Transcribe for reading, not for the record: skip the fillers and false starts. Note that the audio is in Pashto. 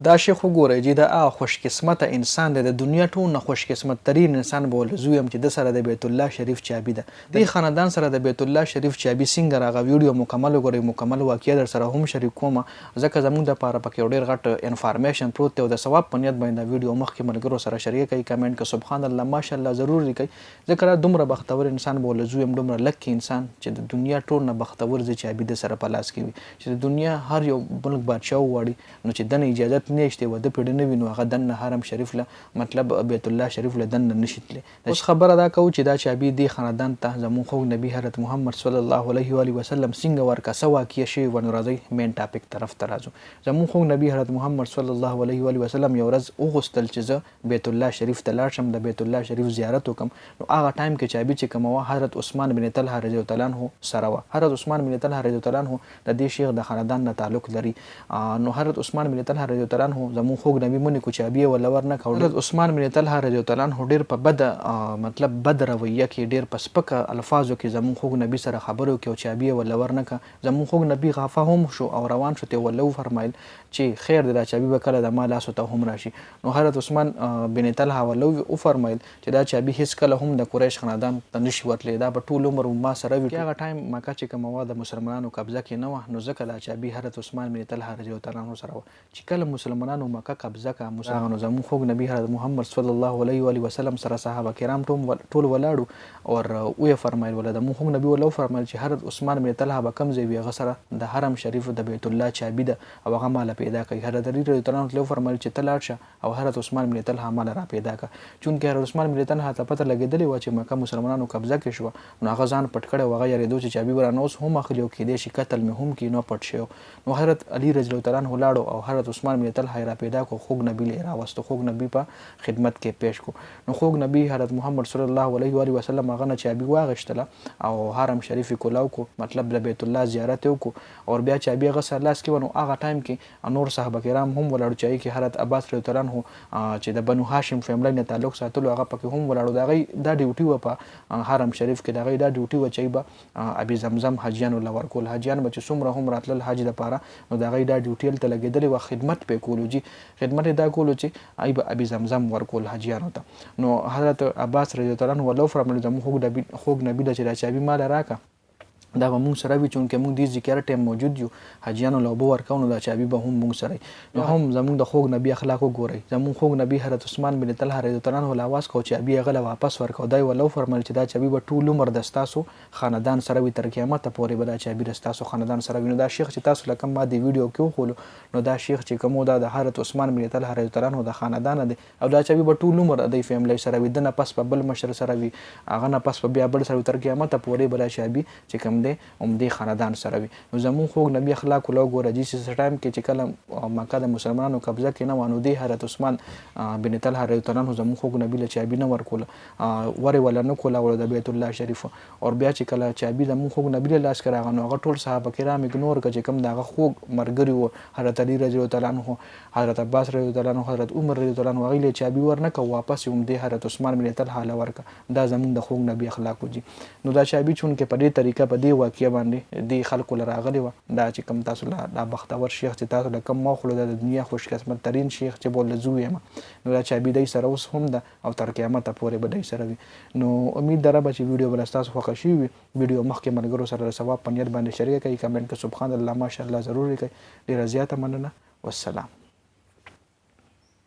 دا شیخ وګورئ چې دا هغه خوش قسمته انسان دی، د دنیا ټول نه خوش قسمت ترین انسان به ولې زوی یم چې د سره د بیت الله شریف چابي ده. دې خاندان سره د بیت الله شریف چابي څنګه راغله ویډیو مکمل وګورئ، مکمل واقعه در سره هم شریک کوم ځکه زموږ دپاره پکې یو ډېر غټ انفارمیشن پروت دی او د ثواب په نیت باندې دا ویډیو مخکې ملګرو سره شریک کړئ، کمنټ کې سبحان الله ماشاءالله ضرور لیکئ ځکه دا دومره بختور انسان به ولې زوی یم، دومره لکی انسان چې د دنیا ټول نه بختور دی چابي د سره په لاس کې وي چې د دنیا هر یو ملک بادشاه وغواړي نو چې دنه اجازت نه شته و د پیډ نه وي نو هغه دننه حرم شریف له مطلب بیت الله شریف له دننه نشي تللی. اوس خبره دا کوو چې دا چابي دې خاندان ته زموږ خوږ نبي حضرت محمد صلی الله علیه و وسلم څنګه ورکړه، څه واقعه شوې وه. نو راځئ مین ټاپک طرف ته راځو. زموږ خوږ نبي حضرت محمد صلی الله علیه و وسلم یو ورځ وغوښتل چې زه بیت الله شریف ته لاړ شم، د بیت الله شریف زیارت وکړم. نو هغه ټایم کې چابي چې کومه وه حضرت عثمان بن طلحه رضی الله عنه سره وه. حضرت عثمان بن طلحه رضی الله عنه د دې شیخ د خاندان نه تعلق لري. نو حضرت عثمان بن طلحه رضی الله عنه زموږ خوږ نبي مونږ کو چابي ولا ورنه کړ. حضرت عثمان بن طلحه رضی الله عنه ډیر په بد مطلب بد رویه کې ډیر په سپکه الفاظو کې زموږ خوږ نبی سره خبرو کې او چابي ولا ورنه ک. زموږ خوږ نبی غافه هم شو او روان شو ته ولو فرمایل چې خیر د چابي به کله د ما لاس ته هم راشي. نو حضرت عثمان بن طلحه ولو او فرمایل چې دا چابي هیڅ کله هم د قریش خاندان ته نشي ورتلی، دا په ټول عمر ما سره وي. هغه ټایم مکه چې کومه وه د مسلمانانو قبضه کې نه وه، نو ځکه دا چابي حضرت عثمان بن طلحه رضی الله عنه سره وه چې کله مسلمانانو مکه قبضه کړه نو زموږ خوږ نبی حضرت محمد صلی الله علیه و وسلم سره صحابه کرام ټول ولاړو او وی فرمایل ولا د موږ نبی ولو فرمایل چې حضرت عثمان بن طلحه به کم ځای وي هغه سره د حرم شریف د بیت الله چابي ده او هغه مال پیدا کوي. حضرت علی رضی الله عنه فرمایل چې ته لاړ شه او حضرت عثمان بن طلحه مال را پیدا کړه. چونکې حضرت عثمان بن طلحه ته پته لګېدلې وه چې مکه مسلمانانو قبضه کې شوه نو هغه ځان پټ کړی و، هغه یارېدو چې چابي به رانه اوس هم اخلي او کیدای شي قتل مې هم کړي، نو پټ شوی. نو حضرت علی رضی الله عنه لاړو او حضرت عثمان بن طلحه را پیدا کړو، خوږ نبی یې راوستو، خوږ نبی په خدمت کې پیش کو. نو خوږ نبی حضرت محمد صلی الله علیه و وسلم هغه نه چابي واغشتله او حرم شریف کولاو کو، مطلب د بیت الله زیارت وکړو او بیا چابي هغه سره لاس کې ونو. هغه ټایم کې نور صحابه کرام هم ولاړو چې کې حضرت عباس رضی الله عنه چې د بنو هاشم فیملی نه تعلق ساتلو هغه پکې هم ولاړو. دا ډیوټي و په حرم شریف کې، دا دا ډیوټي و چې به ابي زمزم حاجیانو له ورکول، حاجیان به چې څومره هم راتلل حج لپاره نو دا دا ډیوټي هلته لګېدلې وه، خدمت پې کولو جي، خدمت یې دا کولو چې ای به ابي زمزم ورکول حاجیانو ته. نو حضرت عباس رضی الله عنه ولو فرمایل زموږ خوږ نبی ده چې دا چابي مال راکړه دا به مونږ سره وي، چونکې مونږ دې ذکر ټایم موجود یو، حاجیانو له اوبه ورکوو نو دا چابي به هم مونږ سره نو هم زمونږ د خوږ نبي اخلاق وګورئ. زمونږ خوږ نبي حضرت عثمان بن طلحه رضی الله عنه له اواز کو چابي هغه له واپس ورکړو. دی ولو فرمایل چې دا چابي به ټول عمر د ستاسو خاندان سره وي، تر قیامته پورې به دا چابي د ستاسو خاندان سره وي. نو دا شیخ چې تاسو له کوم ما د ویډیو کې وښولو نو دا شیخ چې کوم دا د حضرت عثمان بن طلحه رضی الله عنه د خاندان دی او دا چابي به ټول عمر د فیملی سره وي، د نه پس په بل مشر سره وي، هغه نه پس په بیا بل سره تر قیامته پورې به دا چابي چې کوم دی عمدې خاندان سره وي. نو زموږ خوږ نبی اخلاق ولو ګوره جي چې ټایم کې چې کله مکه د مسلمانانو قبضه کې نه وه نو دې حضرت عثمان بن طلحه رضی الله عنه زموږ خوږ نبي له چابي نه ورکوله، ورې ولا نه کوله د بیت الله شریف. او بیا چې کله چابي زموږ خوږ نبي له لاس کې راغله نو هغه ټول صحابه کرام اګنور کړه چې کوم د هغه خوږ ملګري وو، حضرت علي رضی الله عنه، حضرت عباس رضی الله عنه، حضرت عمر رضی الله عنه، هغوی له چابي ورنه کړه، واپس یې همدې حضرت عثمان بن طلحه له ورکړه. دا زموږ د خوږ نبي اخلاق وو جي. نو دا چابي چونکې په دې طریقه په دې واقعه باندې دې خلکو له راغلی وه، دا چې کوم تاسو له دا بختور شیخ چې تاسو له کوم ما وښولو دا د دنیا خوش قسمت ترین شیخ چې به ورله زوی یم نو دا چابي دی سره اوس هم ده او تر قیامته پورې به دی سره وي. نو امید ده ربه چې ویډیو به ستاسو خوښه شوي وي. ویډیو مخکې ملګرو سره د ثواب په نیت باندې شریکه کوئ، کمنټ کې سبحان الله ماشاءالله ضرور لیکئ. ډېره زیاته مننه، والسلام.